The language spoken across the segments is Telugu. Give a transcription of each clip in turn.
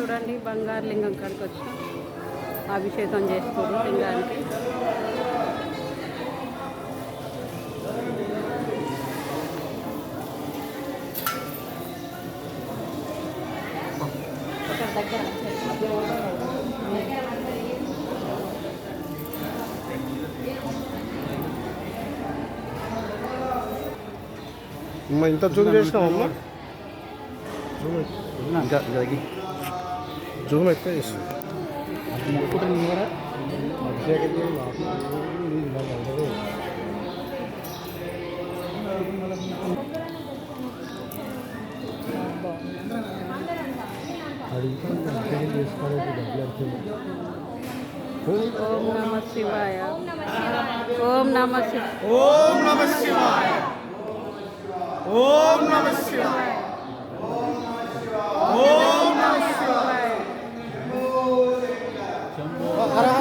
చూడండి బంగారు లింగం కాడికి వచ్చి అభిషేకం చేస్తారు లింగానికి. అమ్మ ఇంత జూమ్ చేసినావమ్మా? ఇంకా జూమ్ ఎక్కువ చేస్తుంది. ఓం నమ శివాయ. ఓం నమ శివాయ. ఓం నమ శివాయ. ఓం నమ శివాయ. ఓం నమ శివాయ.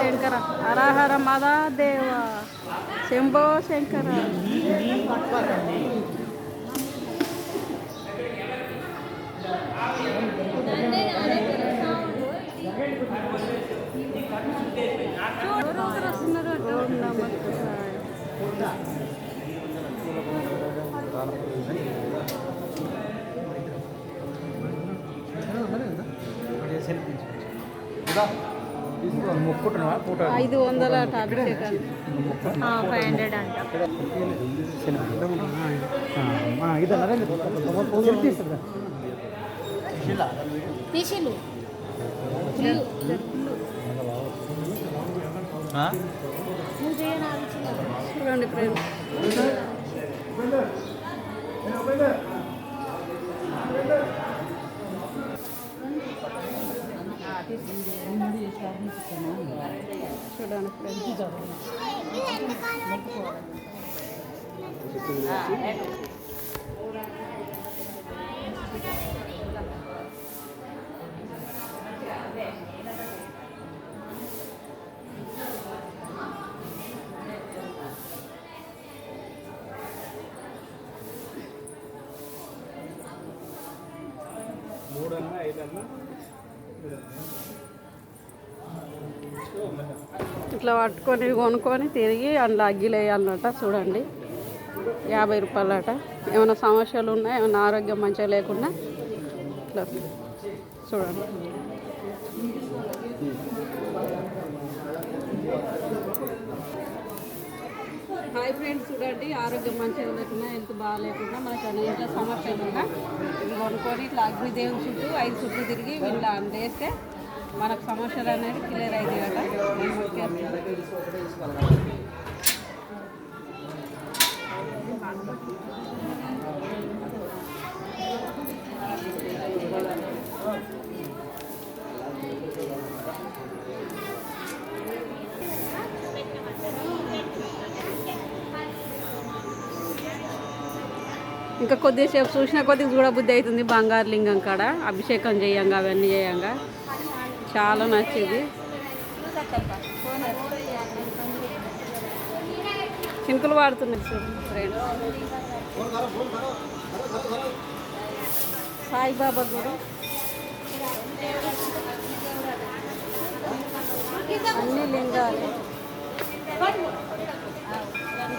శంకర హర హర మహాదేవ శంభో శంకర. ఓం నమ శివాయ. మొక్కుకుంటున్నావా? 500 అట అభిషేకాలు. 500 అంట. తీసిలు చూడండి ఫ్రెండ్స్. చూడండి ఫ్రెండ్స్. ఇట్లా పట్టుకొని కొనుక్కొని తిరిగి అందులో అగ్గిలేయాలన్నట. చూడండి 50 రూపాయలట. ఏమైనా సమస్యలు ఉన్నా, ఏమైనా ఆరోగ్యం మంచిగా లేకుండా ఇట్లా చూడండి. హాయ్ ఫ్రెండ్స్, చూడండి ఆరోగ్యం మంచిగా లేకుండా, హెల్త్ బాగాలేకుండా, మనకు ఇంట్లో సమస్యలు ఉన్నా ఇవి కొనుక్కొని ఇట్లా అగ్నిదేవుని చుట్టూ 5 చుట్టూ తిరిగి వీళ్ళు అందేస్తే మనకు సమస్యలు అనేది క్లియర్ అవుతాయి అట. ఇంకా కొద్దిసేపు చూసిన కొద్దిగా చూడబుద్ధి అవుతుంది. బంగారు లింగం కాడ అభిషేకం చేయంగా అవన్నీ చేయంగా చాలా నచ్చింది. చినుకులు వాడుతున్నాయి చూడండి ఫ్రెండ్స్. సాయిబాబా కూడా అన్ని లింగాలు.